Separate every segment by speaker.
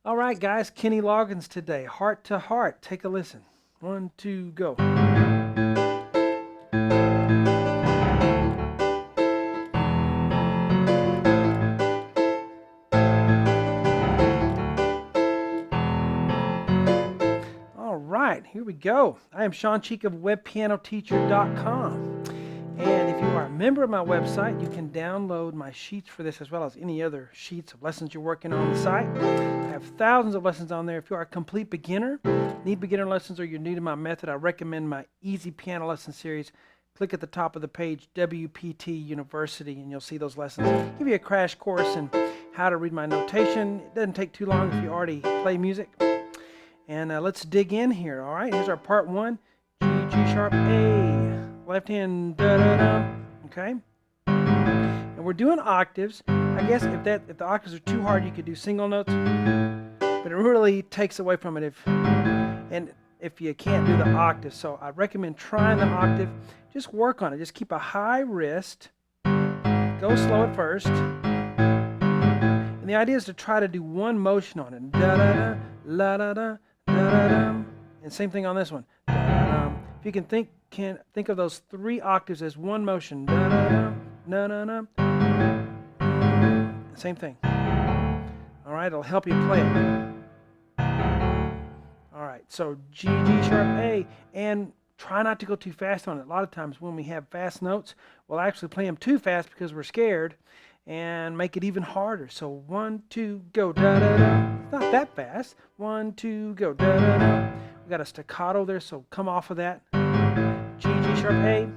Speaker 1: All right, guys, Kenny Loggins today. Heart to heart. Take a listen. 1, 2, go. All right, here we go. I am Shawn Cheek of webpianoteacher.com. And if you are a member of my website, you can download my sheets for this as well as any other sheets of lessons you're working on the site. I have thousands of lessons on there. If you are a complete beginner, need beginner lessons, or you're new to my method, I recommend my Easy Piano Lesson Series. Click at the top of the page, WPT University, and you'll see those lessons. Give you a crash course in how to read my notation. It doesn't take too long if you already play music. And let's dig in here. All right, here's our part 1, G, G sharp, A. Left hand, da da da. Okay, and we're doing octaves. I guess if the octaves are too hard, you could do single notes, but it really takes away from it if you can't do the octave. So I recommend trying the octave. Just work on it. Just keep a high wrist. Go slow at first, and the idea is to try to do one motion on it. Da da da, la da da, da da da, and same thing on this one. Da da da. If you can think of those 3 octaves as one motion. Da da da, na na na. Same thing. All right, it'll help you play it. All right, so G, G sharp, A, and try not to go too fast on it. A lot of times when we have fast notes, we'll actually play them too fast because we're scared and make it even harder. So 1, 2, go, da da da. It's not that fast. 1, 2, go, da da da. We got a staccato there, so come off of that. G, G sharp, A.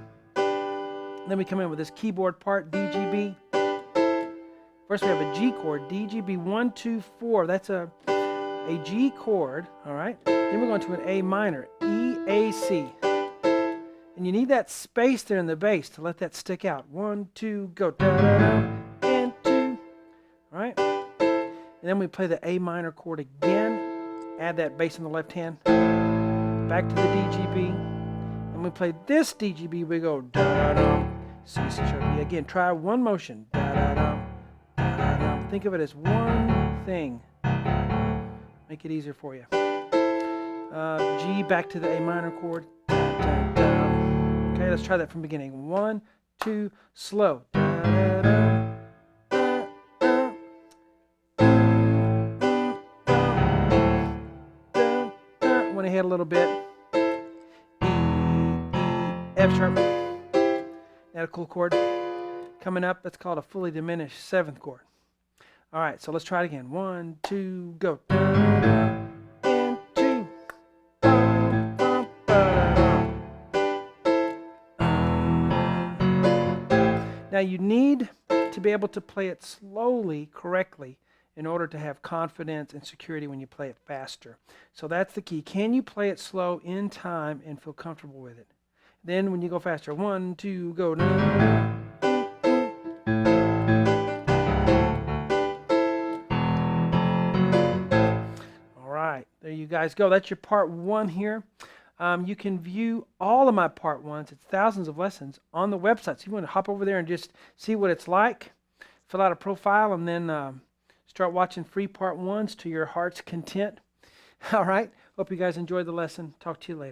Speaker 1: Then we come in with this keyboard part, D, G, B. First we have a G chord, D, G, B, 1, 2, 4. That's a G chord, all right? Then we're going to an A minor, E, A, C. And you need that space there in the bass to let that stick out. 1, 2, go, da, da, da, and 2, all right? And then we play the A minor chord again, add that bass in the left hand, back to the D, G, B. And we play this D, G, B, we go, da, da, da, C, C sharp, B. Again, try one motion, da, da, da, da, da, da. Think of it as one thing. Make it easier for you. G, back to the A minor chord. Da, da, da. Okay, let's try that from the beginning. 1, 2, slow. Da, da, da, da, da, da, da. Went ahead a little bit. E, F sharp. Add a cool chord. Coming up, that's called a fully diminished 7th chord. All right, so let's try it again. 1, 2, go. Da, da, and 2. Bum, bum, ba, da. Now you need to be able to play it slowly, correctly, in order to have confidence and security when you play it faster. So that's the key. Can you play it slow in time and feel comfortable with it? Then when you go faster, 1, 2, go. Da, da, there you guys go. That's your part 1 here. You can view all of my part 1s. It's thousands of lessons on the website. So you want to hop over there and just see what it's like, fill out a profile, and then start watching free part 1s to your heart's content. All right. Hope you guys enjoyed the lesson. Talk to you later.